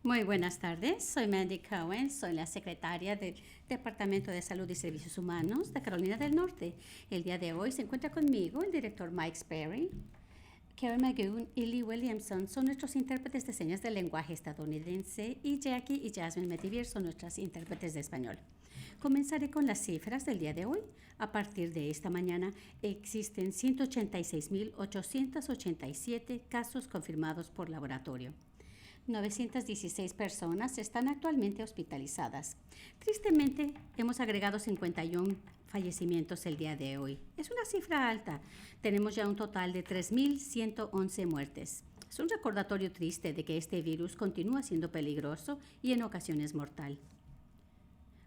Muy buenas tardes, soy Mandy Cohen, soy la secretaria del Departamento de Salud y Servicios Humanos de Carolina del Norte. El día de hoy se encuentra conmigo el director Mike Sperry. Karen Magoon y Lee Williamson son nuestros intérpretes de señas del lenguaje estadounidense y Jackie y Jasmine Metivier son nuestras intérpretes de español. Comenzaré con las cifras del día de hoy. A partir de esta mañana existen 186.887 casos confirmados por laboratorio. 916 personas están actualmente hospitalizadas. Tristemente, hemos agregado 51 fallecimientos el día de hoy. Es una cifra alta. Tenemos ya un total de 3.111 muertes. Es un recordatorio triste de que este virus continúa siendo peligroso y en ocasiones mortal.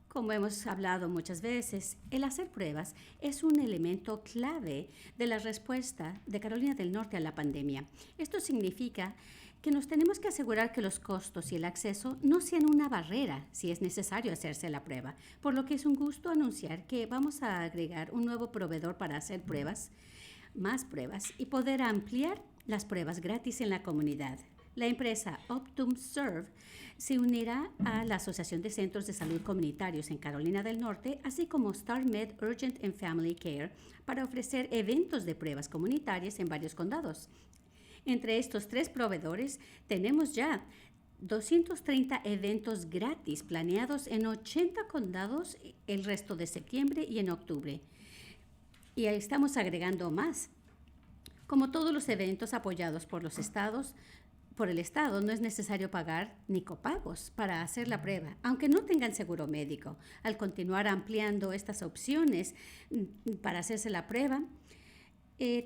Como hemos hablado muchas veces, el hacer pruebas es un elemento clave de la respuesta de Carolina del Norte a la pandemia. Esto significa que nos tenemos que asegurar que los costos y el acceso no sean una barrera si es necesario hacerse la prueba, por lo que es un gusto anunciar que vamos a agregar un nuevo proveedor para hacer pruebas, más pruebas y poder ampliar las pruebas gratis en la comunidad. La empresa Optum Serve se unirá a la Asociación de Centros de Salud Comunitarios en Carolina del Norte, así como StarMed Urgent and Family Care, para ofrecer eventos de pruebas comunitarias en varios condados. Entre estos tres proveedores tenemos ya 230 eventos gratis planeados en 80 condados el resto de septiembre y en octubre. Y ahí estamos agregando más. Como todos los eventos apoyados por los estados, por el Estado no es necesario pagar ni copagos para hacer la prueba, aunque no tengan seguro médico. Al continuar ampliando estas opciones para hacerse la prueba,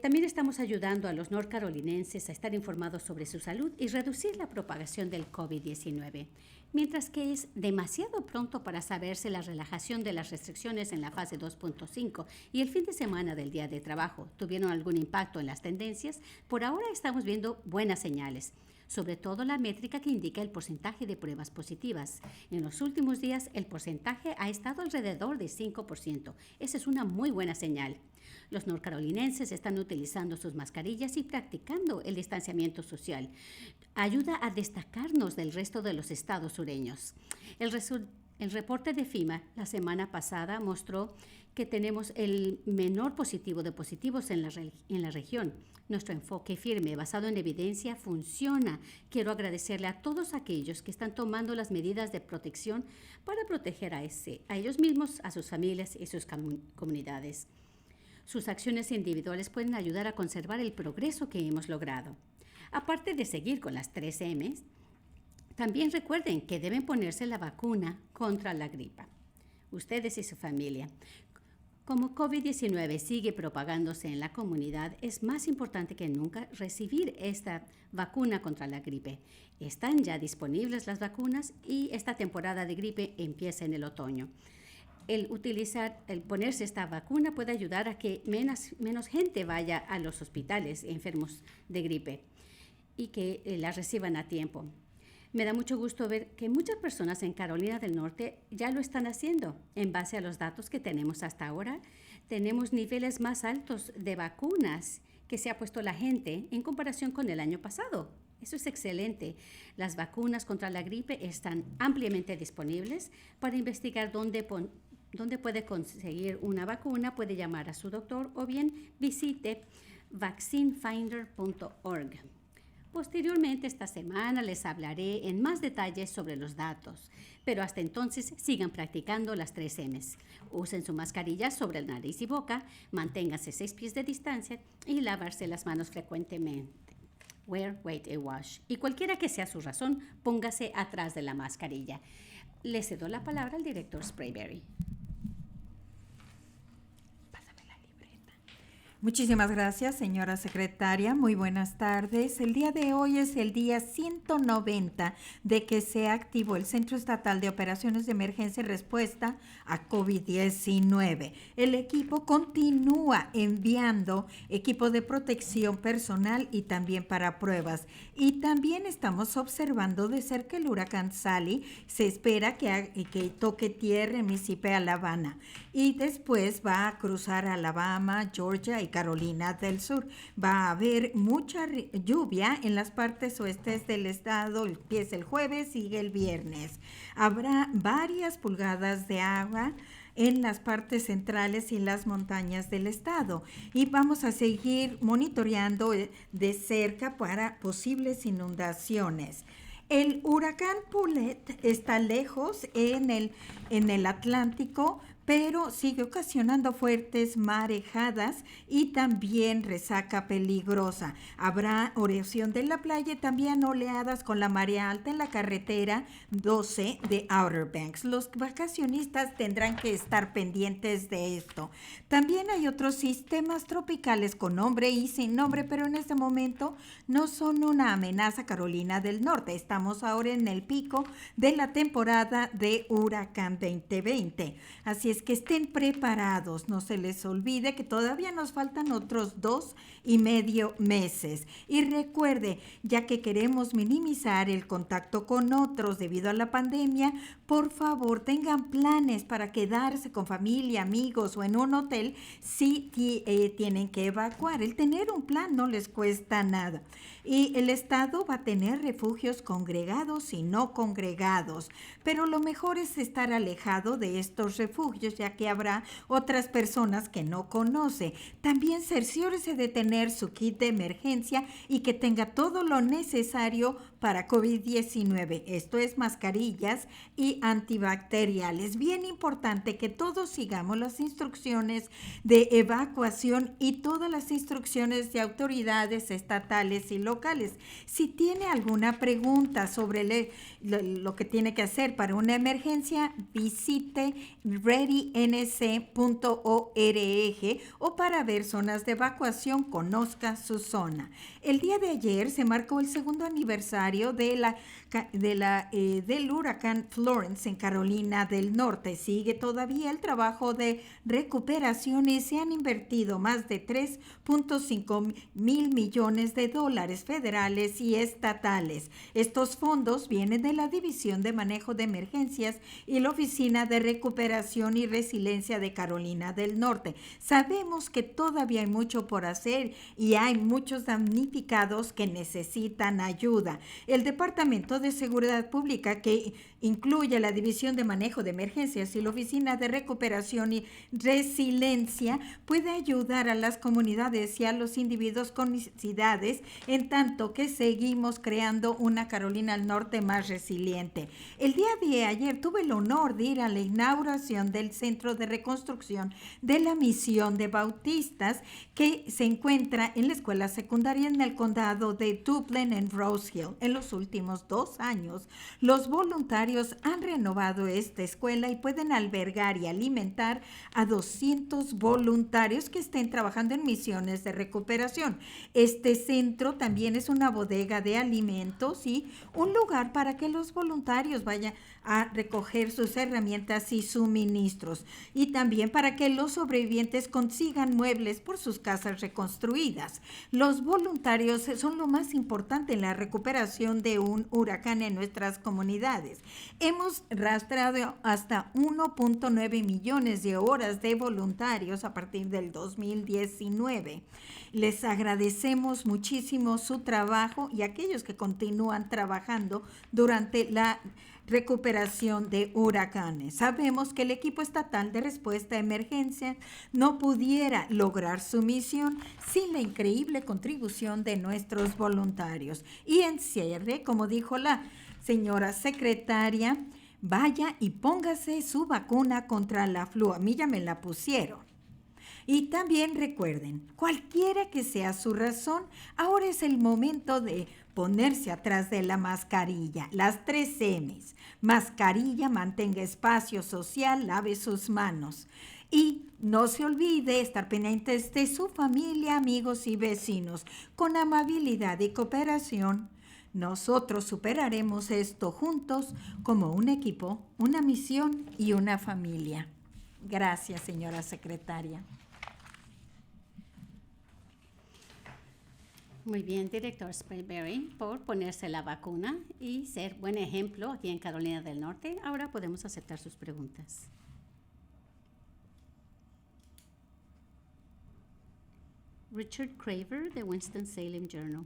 también estamos ayudando a los norcarolinenses a estar informados sobre su salud y reducir la propagación del COVID-19. Mientras que es demasiado pronto para saberse la relajación de las restricciones en la fase 2.5 y el fin de semana del día de trabajo tuvieron algún impacto en las tendencias, por ahora estamos viendo buenas señales, sobre todo la métrica que indica el porcentaje de pruebas positivas. En los últimos días el porcentaje ha estado alrededor de 5%. Esa es una muy buena señal. Los norcarolinenses están utilizando sus mascarillas y practicando el distanciamiento social. Ayuda a destacarnos del resto de los estados sureños. El reporte de FEMA la semana pasada mostró que tenemos el menor positivo de positivos en la región. Nuestro enfoque firme, basado en evidencia, funciona. Quiero agradecerle a todos aquellos que están tomando las medidas de protección para proteger a ellos mismos, a sus familias y sus comunidades. Sus acciones individuales pueden ayudar a conservar el progreso que hemos logrado. Aparte de seguir con las 3 M's, también recuerden que deben ponerse la vacuna contra la gripa, ustedes y su familia. Como COVID-19 sigue propagándose en la comunidad, es más importante que nunca recibir esta vacuna contra la gripe. Están ya disponibles las vacunas y esta temporada de gripe empieza en el otoño. El ponerse esta vacuna puede ayudar a que menos gente vaya a los hospitales enfermos de gripe y que la reciban a tiempo. Me da mucho gusto ver que muchas personas en Carolina del Norte ya lo están haciendo. En base a los datos que tenemos hasta ahora, tenemos niveles más altos de vacunas que se ha puesto la gente en comparación con el año pasado. Eso es excelente. Las vacunas contra la gripe están ampliamente disponibles. Para investigar dónde puede conseguir una vacuna, puede llamar a su doctor o bien visite vaccinefinder.org. Posteriormente esta semana les hablaré en más detalles sobre los datos, pero hasta entonces sigan practicando las 3 M's. Usen su mascarilla sobre el nariz y boca, manténganse 6 pies de distancia y lavarse las manos frecuentemente. Wear, wait and wash. Y cualquiera que sea su razón, póngase atrás de la mascarilla. Le cedo la palabra al director Sprayberry. Muchísimas gracias, señora secretaria. Muy buenas tardes. El día de hoy es el día 190 de que se activó el Centro Estatal de Operaciones de Emergencia y Respuesta a COVID-19. El equipo continúa enviando equipo de protección personal y también para pruebas. Y también estamos observando de cerca el huracán Sally. Se espera que toque tierra en Mississippi, Alabama. Y después va a cruzar Alabama, Georgia y de Carolina del Sur. Va a haber mucha lluvia en las partes oestes del estado. Empieza el jueves, sigue el viernes. Habrá varias pulgadas de agua en las partes centrales y las montañas del estado. Y vamos a seguir monitoreando de cerca para posibles inundaciones. El huracán Paulette está lejos en el Atlántico, pero sigue ocasionando fuertes marejadas y también resaca peligrosa. Habrá erosión de la playa y también oleadas con la marea alta en la carretera 12 de Outer Banks. Los vacacionistas tendrán que estar pendientes de esto. También hay otros sistemas tropicales con nombre y sin nombre, pero en este momento no son una amenaza a Carolina del Norte. Estamos ahora en el pico de la temporada de huracán 2020. Así es que estén preparados, no se les olvide que todavía nos faltan otros 2.5 meses. Y recuerde, ya que queremos minimizar el contacto con otros debido a la pandemia, por favor tengan planes para quedarse con familia, amigos o en un hotel si tienen que evacuar. El tener un plan no les cuesta nada. Y el estado va a tener refugios congregados y no congregados, pero lo mejor es estar alejado de estos refugios, ya que habrá otras personas que no conoce. También cerciórese de tener su kit de emergencia y que tenga todo lo necesario para COVID-19. Esto es mascarillas y antibacteriales. Bien importante que todos sigamos las instrucciones de evacuación y todas las instrucciones de autoridades estatales y locales. Si tiene alguna pregunta sobre lo que tiene que hacer para una emergencia, visite readync.org o para ver zonas de evacuación, conozca su zona. El día de ayer se marcó el segundo aniversario del huracán Florence en Carolina del Norte. Sigue todavía el trabajo de recuperación y se han invertido más de 3.5 mil millones de dólares federales y estatales. Estos fondos vienen de la División de Manejo de Emergencias y la Oficina de Recuperación y Resiliencia de Carolina del Norte. Sabemos que todavía hay mucho por hacer y hay muchos damnificados que necesitan ayuda. El Departamento de Seguridad Pública, que incluye la División de Manejo de Emergencias y la Oficina de Recuperación y Resiliencia, puede ayudar a las comunidades y a los individuos con necesidades en tanto que seguimos creando una Carolina del Norte más resiliente. El día de ayer tuve el honor de ir a la inauguración del Centro de Reconstrucción de la Misión de Bautistas, que se encuentra en la escuela secundaria en el condado de Duplin en Rose Hill. En los últimos 2 años, los voluntarios han renovado esta escuela y pueden albergar y alimentar a 200 voluntarios que estén trabajando en misiones de recuperación. Este centro también es una bodega de alimentos y un lugar para que los voluntarios vayan a recoger sus herramientas y suministros, y también para que los sobrevivientes consigan muebles por sus casas reconstruidas. Los voluntarios son lo más importante en la recuperación de un huracán en nuestras comunidades. Hemos rastreado hasta 1.9 millones de horas de voluntarios a partir del 2019. Les agradecemos muchísimo su trabajo y aquellos que continúan trabajando durante la recuperación de huracanes. Sabemos que el equipo estatal de respuesta a emergencia no pudiera lograr su misión sin la increíble contribución de nuestros voluntarios. Y en cierre, como dijo la señora secretaria, vaya y póngase su vacuna contra la flu. A mí ya me la pusieron. Y también recuerden, cualquiera que sea su razón, ahora es el momento de ponerse atrás de la mascarilla. Las 3 M's. Mascarilla, mantenga espacio social, lave sus manos. Y no se olvide estar pendientes de su familia, amigos y vecinos. Con amabilidad y cooperación, nosotros superaremos esto juntos como un equipo, una misión y una familia. Gracias, señora secretaria. Muy bien, director Sprayberry, por ponerse la vacuna y ser buen ejemplo aquí en Carolina del Norte. Ahora podemos aceptar sus preguntas. Richard Craver, de Winston-Salem Journal.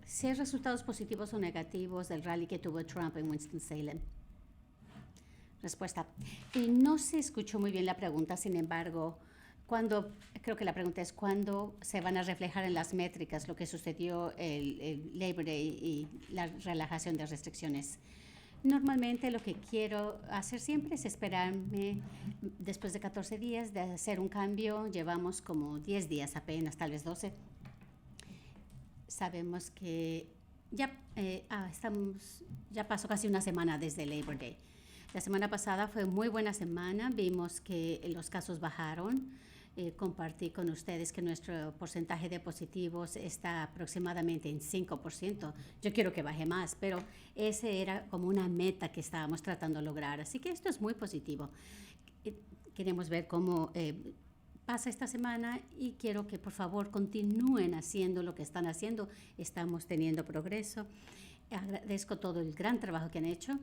Si hay resultados positivos o negativos del rally que tuvo Trump en Winston-Salem. Respuesta. No se escuchó muy bien la pregunta, sin embargo, creo que la pregunta es cuándo se van a reflejar en las métricas lo que sucedió el Labor Day y la relajación de restricciones. Normalmente lo que quiero hacer siempre es esperarme después de 14 días de hacer un cambio. Llevamos como 10 días apenas, tal vez 12. Sabemos que ya pasó casi una semana desde Labor Day. La semana pasada fue muy buena semana, vimos que los casos bajaron. Compartí con ustedes que nuestro porcentaje de positivos está aproximadamente en 5%. Yo quiero que baje más, pero ese era como una meta que estábamos tratando de lograr. Así que esto es muy positivo. Queremos ver cómo pasa esta semana y quiero que por favor continúen haciendo lo que están haciendo. Estamos teniendo progreso. Agradezco todo el gran trabajo que han hecho.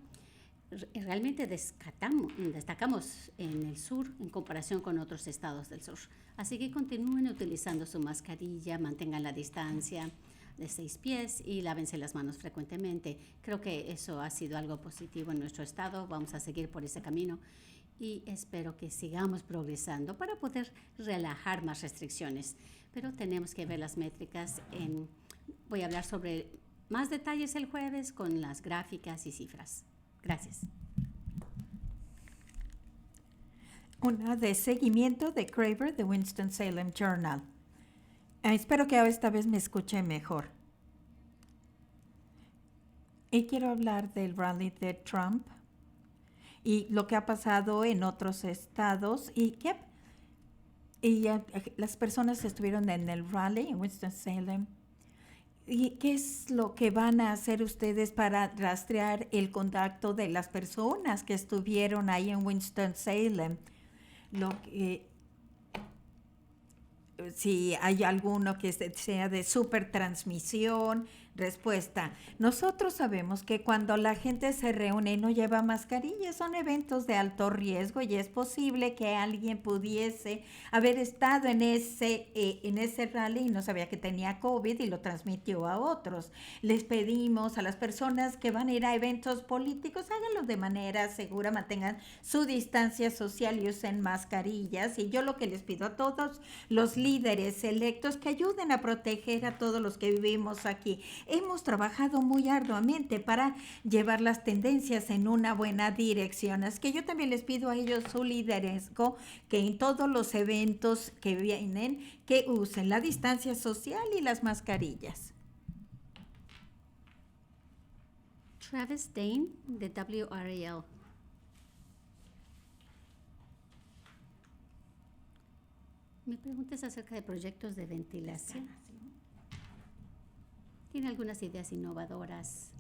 Realmente destacamos en el sur en comparación con otros estados del sur. Así que continúen utilizando su mascarilla, mantengan la distancia de 6 pies y lávense las manos frecuentemente. Creo que eso ha sido algo positivo en nuestro estado. Vamos a seguir por ese camino y espero que sigamos progresando para poder relajar más restricciones. Pero tenemos que ver las métricas. Voy a hablar sobre más detalles el jueves con las gráficas y cifras. Gracias. Una de seguimiento de Craver de Winston-Salem Journal. Espero que esta vez me escuche mejor. Y quiero hablar del rally de Trump y lo que ha pasado en otros estados las personas estuvieron en el rally en Winston-Salem. ¿Y qué es lo que van a hacer ustedes para rastrear el contacto de las personas que estuvieron ahí en Winston-Salem? Si hay alguno que sea de supertransmisión. Respuesta. Nosotros sabemos que cuando la gente se reúne y no lleva mascarilla, son eventos de alto riesgo y es posible que alguien pudiese haber estado en ese rally y no sabía que tenía COVID y lo transmitió a otros. Les pedimos a las personas que van a ir a eventos políticos, háganlo de manera segura, mantengan su distancia social y usen mascarillas. Y yo lo que les pido a todos los líderes electos que ayuden a proteger a todos los que vivimos aquí. Hemos trabajado muy arduamente para llevar las tendencias en una buena dirección. Así que yo también les pido a ellos su liderazgo, que en todos los eventos que vienen, que usen la distancia social y las mascarillas. Travis Dane, de WRAL. Mi pregunta es acerca de proyectos de ventilación. ¿Tiene algunas ideas innovadoras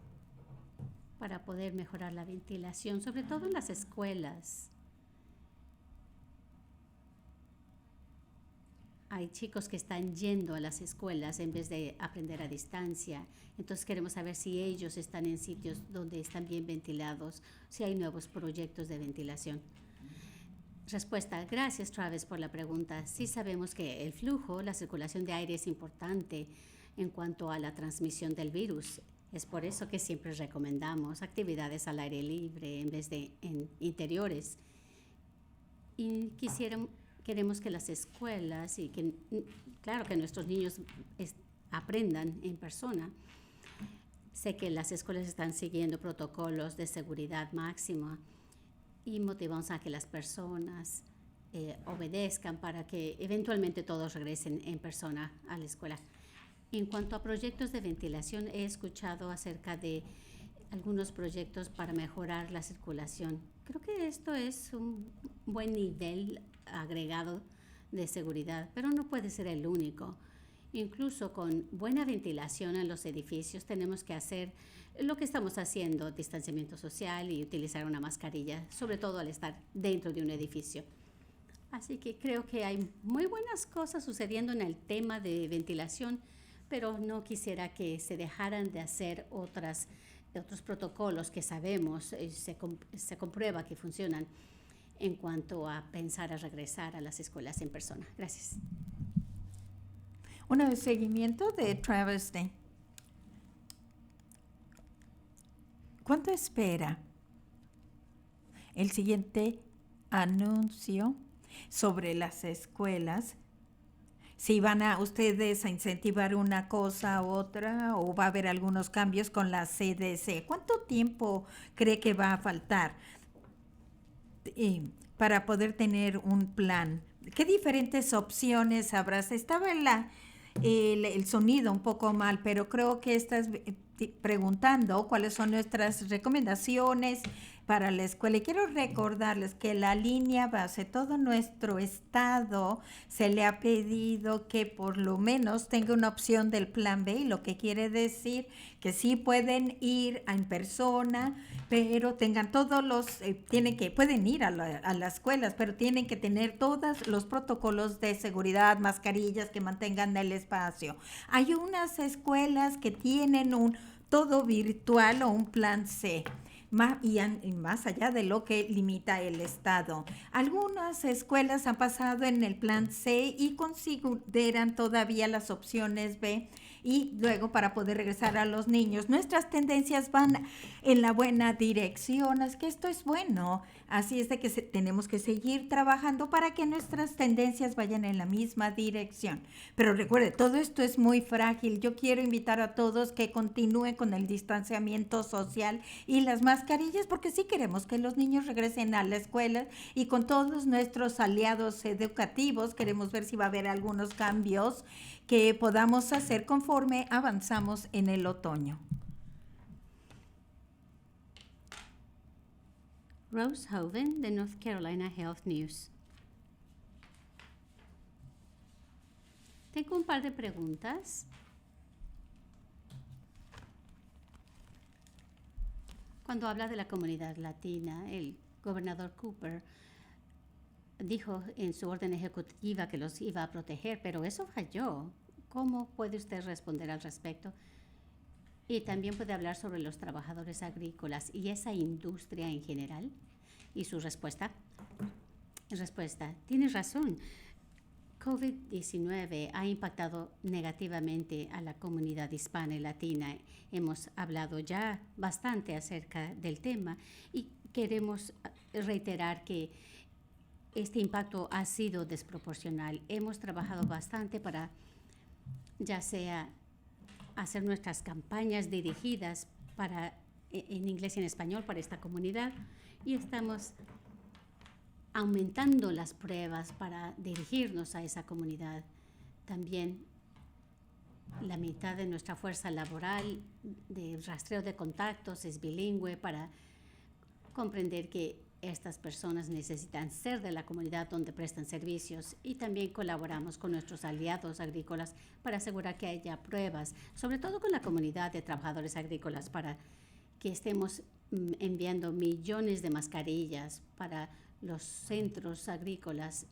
para poder mejorar la ventilación, sobre todo en las escuelas? Hay chicos que están yendo a las escuelas en vez de aprender a distancia. Entonces queremos saber si ellos están en sitios donde están bien ventilados, si hay nuevos proyectos de ventilación. Respuesta. Gracias, Travis, por la pregunta. Sí sabemos que el flujo, la circulación de aire es importante en cuanto a la transmisión del virus. Es por eso que siempre recomendamos actividades al aire libre en vez de en interiores. Y queremos que las escuelas y claro que nuestros niños aprendan en persona. Sé que las escuelas están siguiendo protocolos de seguridad máxima y motivamos a que las personas obedezcan para que eventualmente todos regresen en persona a la escuela. En cuanto a proyectos de ventilación, he escuchado acerca de algunos proyectos para mejorar la circulación. Creo que esto es un buen nivel agregado de seguridad, pero no puede ser el único. Incluso con buena ventilación en los edificios tenemos que hacer lo que estamos haciendo, distanciamiento social y utilizar una mascarilla, sobre todo al estar dentro de un edificio. Así que creo que hay muy buenas cosas sucediendo en el tema de ventilación, pero no quisiera que se dejaran de hacer otros protocolos que sabemos, se comprueba que funcionan en cuanto a pensar a regresar a las escuelas en persona. Gracias. Uno de seguimiento de Travis Day. ¿Cuánto espera el siguiente anuncio sobre las escuelas? Si van a ustedes a incentivar una cosa u otra o va a haber algunos cambios con la CDC. ¿Cuánto tiempo cree que va a faltar para poder tener un plan? ¿Qué diferentes opciones habrá? Estaba el sonido un poco mal, pero creo que estás preguntando cuáles son nuestras recomendaciones para la escuela. Y quiero recordarles que la línea base, todo nuestro estado se le ha pedido que por lo menos tenga una opción del plan B, lo que quiere decir que sí pueden ir en persona, pero tengan todos pueden ir a las escuelas, pero tienen que tener todos los protocolos de seguridad, mascarillas que mantengan el espacio. Hay unas escuelas que tienen un todo virtual o un plan C. Más allá de lo que limita el Estado. Algunas escuelas han pasado en el plan C y consideran todavía las opciones B y luego para poder regresar a los niños. Nuestras tendencias van en la buena dirección, es que esto es bueno. Así es de que tenemos que seguir trabajando para que nuestras tendencias vayan en la misma dirección. Pero recuerde, todo esto es muy frágil. Yo quiero invitar a todos que continúen con el distanciamiento social y las mascarillas, porque sí queremos que los niños regresen a la escuela y con todos nuestros aliados educativos queremos ver si va a haber algunos cambios que podamos hacer conforme avanzamos en el otoño. Rose Hoven, de North Carolina Health News. Tengo un par de preguntas. Cuando habla de la comunidad latina, el gobernador Cooper dijo en su orden ejecutiva que los iba a proteger, pero eso falló. ¿Cómo puede usted responder al respecto? Y también puede hablar sobre los trabajadores agrícolas y esa industria en general. ¿Y su respuesta? Tienes razón. COVID-19 ha impactado negativamente a la comunidad hispana y latina. Hemos hablado ya bastante acerca del tema y queremos reiterar que este impacto ha sido desproporcional. Hemos trabajado bastante para ya sea hacer nuestras campañas dirigidas en inglés y en español para esta comunidad y estamos aumentando las pruebas para dirigirnos a esa comunidad. También la mitad de nuestra fuerza laboral de rastreo de contactos es bilingüe para comprender que estas personas necesitan ser de la comunidad donde prestan servicios y también colaboramos con nuestros aliados agrícolas para asegurar que haya pruebas, sobre todo con la comunidad de trabajadores agrícolas, para que estemos enviando millones de mascarillas para los centros agrícolas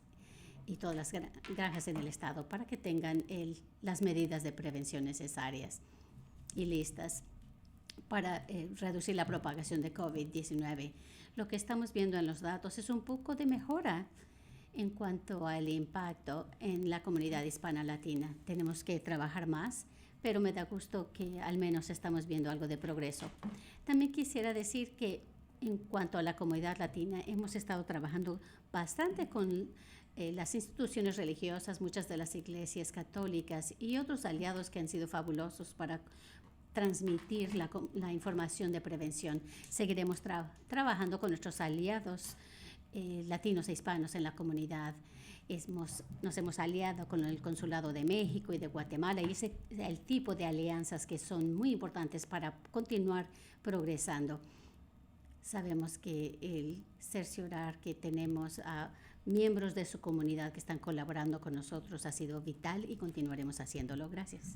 y todas las granjas en el estado para que tengan las medidas de prevención necesarias y listas para reducir la propagación de COVID-19. Lo que estamos viendo en los datos es un poco de mejora en cuanto al impacto en la comunidad hispana latina. Tenemos que trabajar más, pero me da gusto que al menos estamos viendo algo de progreso. También quisiera decir que en cuanto a la comunidad latina, hemos estado trabajando bastante con las instituciones religiosas, muchas de las iglesias católicas y otros aliados que han sido fabulosos para transmitir la información de prevención. Seguiremos trabajando con nuestros aliados latinos e hispanos en la comunidad. Nos hemos aliado con el Consulado de México y de Guatemala y ese es el tipo de alianzas que son muy importantes para continuar progresando. Sabemos que el cerciorar que tenemos miembros de su comunidad que están colaborando con nosotros. Ha sido vital y continuaremos haciéndolo. Gracias.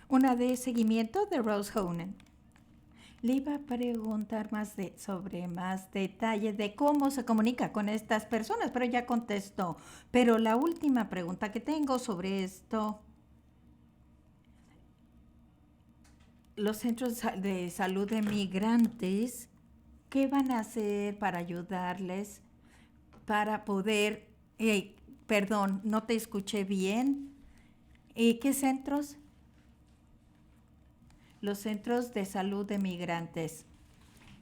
Una de seguimiento de Rose Honan. Le iba a preguntar sobre más detalle de cómo se comunica con estas personas, pero ya contestó. Pero la última pregunta que tengo sobre esto, los centros de salud de migrantes, ¿qué van a hacer para ayudarles para poder, perdón, no te escuché bien? ¿Y qué centros? Los centros de salud de migrantes.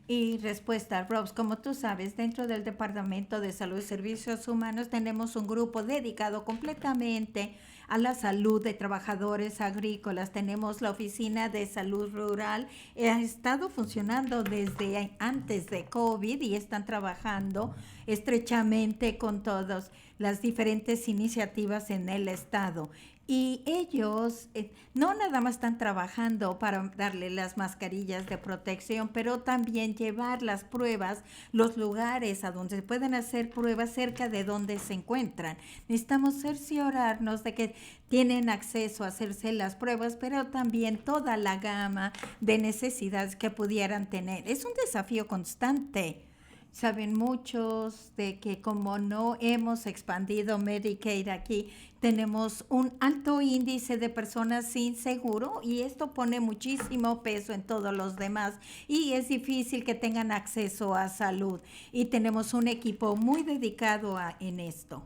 Y respuesta, Robs, como tú sabes, dentro del Departamento de Salud y Servicios Humanos tenemos un grupo dedicado completamente a la salud de trabajadores agrícolas. Tenemos la Oficina de Salud Rural, ha estado funcionando desde antes de COVID y están trabajando estrechamente con todas las diferentes iniciativas en el estado. Y ellos no nada más están trabajando para darle las mascarillas de protección, pero también llevar las pruebas, los lugares a donde se pueden hacer pruebas cerca de donde se encuentran. Necesitamos cerciorarnos de que tienen acceso a hacerse las pruebas, pero también toda la gama de necesidades que pudieran tener. Es un desafío constante. Saben muchos de que como no hemos expandido Medicaid aquí, tenemos un alto índice de personas sin seguro y esto pone muchísimo peso en todos los demás y es difícil que tengan acceso a salud y tenemos un equipo muy dedicado en esto.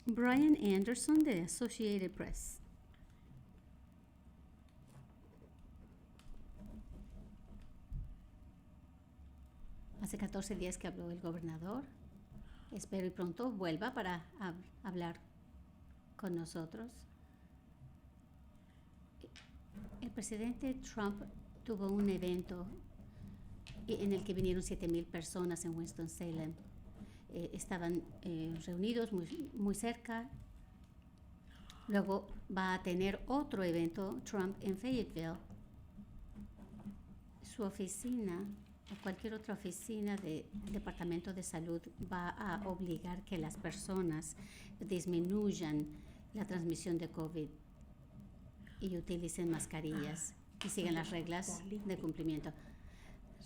Brian Anderson de Associated Press. Hace 14 días que habló el gobernador. Espero y pronto vuelva para hablar con nosotros. El presidente Trump tuvo un evento en el que vinieron 7,000 personas en Winston-Salem. Estaban reunidos muy cerca. Luego va a tener otro evento Trump en Fayetteville. Su oficina o cualquier otra oficina del Departamento de Salud va a obligar que las personas disminuyan la transmisión de COVID y utilicen mascarillas y sigan las reglas de cumplimiento.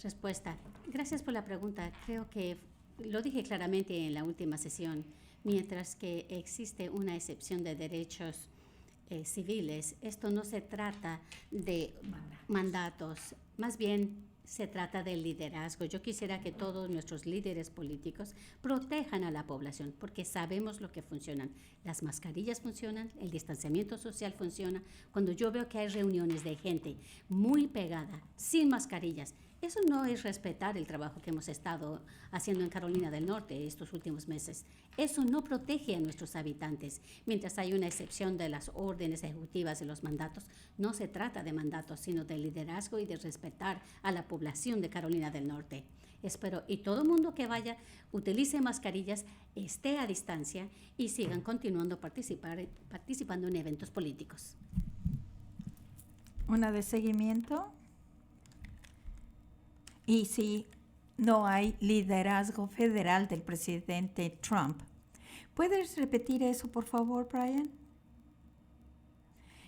Respuesta. Gracias por la pregunta. Creo que lo dije claramente en la última sesión. Mientras que existe una excepción de derechos civiles, esto no se trata de mandatos, más bien se trata del liderazgo. Yo quisiera que todos nuestros líderes políticos protejan a la población porque sabemos lo que funcionan. Las mascarillas funcionan, el distanciamiento social funciona. Cuando yo veo que hay reuniones de gente muy pegada, sin mascarillas, eso no es respetar el trabajo que hemos estado haciendo en Carolina del Norte estos últimos meses. Eso no protege a nuestros habitantes. Mientras hay una excepción de las órdenes ejecutivas y los mandatos, no se trata de mandatos, sino de liderazgo y de respetar a la población de Carolina del Norte. Espero y todo el mundo que vaya utilice mascarillas, esté a distancia y sigan continuando participando en eventos políticos. Una de seguimiento. Y si no hay liderazgo federal del presidente Trump. ¿Puedes repetir eso, por favor, Brian?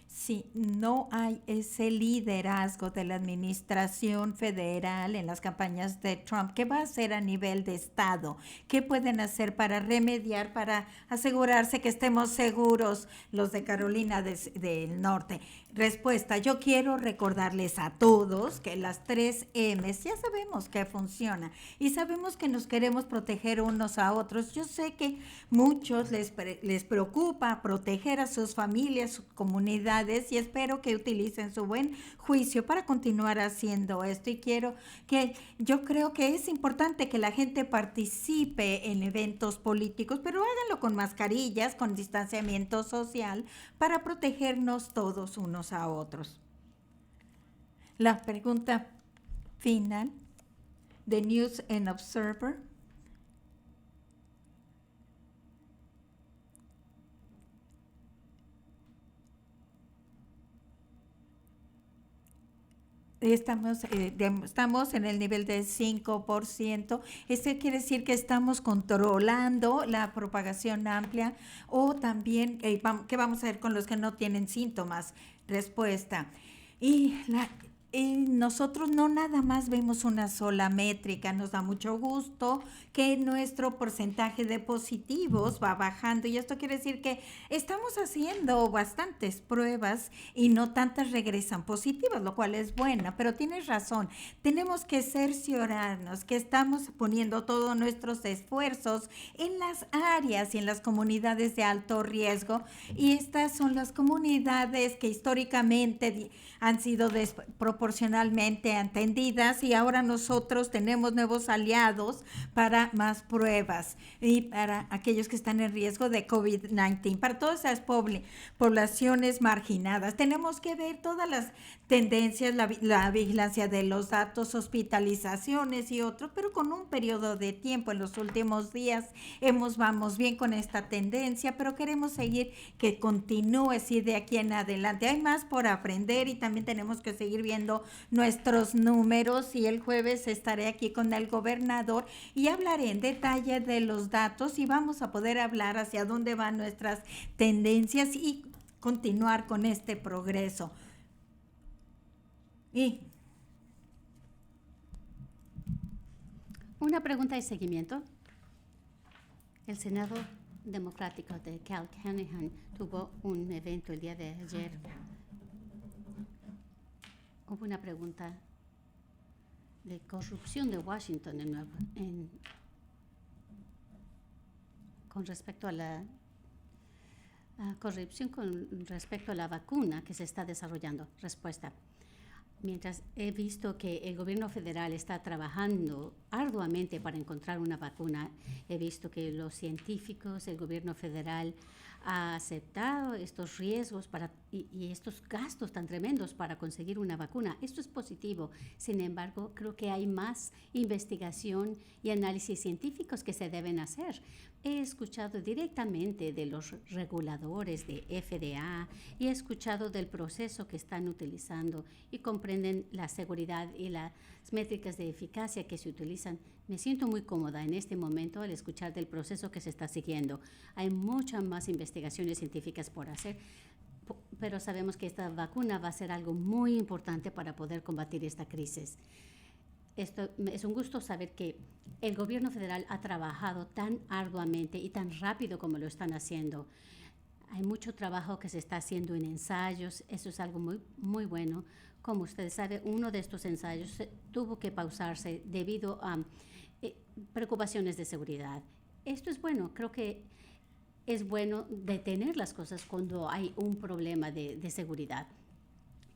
Si no hay ese liderazgo de la administración federal en las campañas de Trump, ¿qué va a hacer a nivel de estado? ¿Qué pueden hacer para remediar, para asegurarse que estemos seguros los de Carolina del Norte? Respuesta, yo quiero recordarles a todos que las 3 M's ya sabemos que funciona y sabemos que nos queremos proteger unos a otros. Yo sé que muchos les preocupa proteger a sus familias, sus comunidades y espero que utilicen su buen juicio para continuar haciendo esto y yo creo que es importante que la gente participe en eventos políticos, pero háganlo con mascarillas, con distanciamiento social para protegernos todos unos a otros. La pregunta final de News and Observer. Estamos en el nivel de 5%. Esto quiere decir que estamos controlando la propagación amplia o también qué vamos a hacer con los que no tienen síntomas. Respuesta. Y nosotros no nada más vemos una sola métrica, nos da mucho gusto que nuestro porcentaje de positivos va bajando y esto quiere decir que estamos haciendo bastantes pruebas y no tantas regresan positivas, lo cual es bueno, pero tienes razón, tenemos que cerciorarnos que estamos poniendo todos nuestros esfuerzos en las áreas y en las comunidades de alto riesgo y estas son las comunidades que históricamente han sido proporcionalmente atendidas y ahora nosotros tenemos nuevos aliados para más pruebas y para aquellos que están en riesgo de COVID-19, para todas esas poblaciones marginadas. Tenemos que ver todas las tendencias, la vigilancia de los datos, hospitalizaciones y otros, pero con un periodo de tiempo. En los últimos días vamos bien con esta tendencia, pero queremos seguir que continúe así de aquí en adelante. Hay más por aprender y también tenemos que seguir viendo nuestros números y el jueves estaré aquí con el gobernador y hablaré en detalle de los datos y vamos a poder hablar hacia dónde van nuestras tendencias y continuar con este progreso. Y una pregunta de seguimiento. El Senado Democrático de Cal Canahan tuvo un evento el día de ayer. Hubo una pregunta de corrupción de Washington con respecto a la corrupción con respecto a la vacuna que se está desarrollando. Respuesta. Mientras he visto que el gobierno federal está trabajando arduamente para encontrar una vacuna, he visto que los científicos, el gobierno federal ha aceptado estos riesgos y estos gastos tan tremendos para conseguir una vacuna. Esto es positivo. Sin embargo, creo que hay más investigación y análisis científicos que se deben hacer. He escuchado directamente de los reguladores de FDA y he escuchado del proceso que están utilizando y comprenden la seguridad y las métricas de eficacia que se utilizan. Me siento muy cómoda en este momento al escuchar del proceso que se está siguiendo. Hay muchas más investigaciones científicas por hacer, pero sabemos que esta vacuna va a ser algo muy importante para poder combatir esta crisis. Esto es un gusto saber que el gobierno federal ha trabajado tan arduamente y tan rápido como lo están haciendo. Hay mucho trabajo que se está haciendo en ensayos. Eso es algo muy, muy bueno. Como ustedes saben, uno de estos ensayos tuvo que pausarse debido a preocupaciones de seguridad. Esto es bueno. Creo que es bueno detener las cosas cuando hay un problema de seguridad.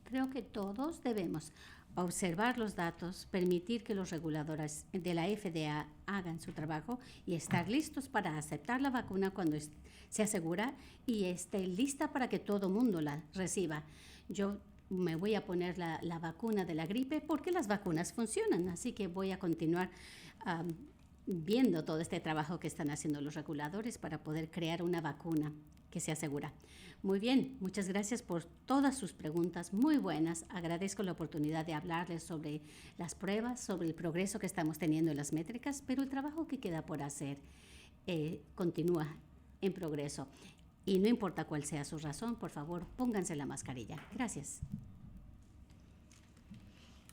Creo que todos debemos observar los datos, permitir que los reguladores de la FDA hagan su trabajo y estar listos para aceptar la vacuna cuando se asegura y esté lista para que todo mundo la reciba. Yo me voy a poner la vacuna de la gripe porque las vacunas funcionan, así que voy a continuar viendo todo este trabajo que están haciendo los reguladores para poder crear una vacuna que se asegura. Muy bien, muchas gracias por todas sus preguntas, muy buenas. Agradezco la oportunidad de hablarles sobre las pruebas, sobre el progreso que estamos teniendo en las métricas, pero el trabajo que queda por hacer continúa en progreso. Y no importa cuál sea su razón, por favor, pónganse la mascarilla. Gracias.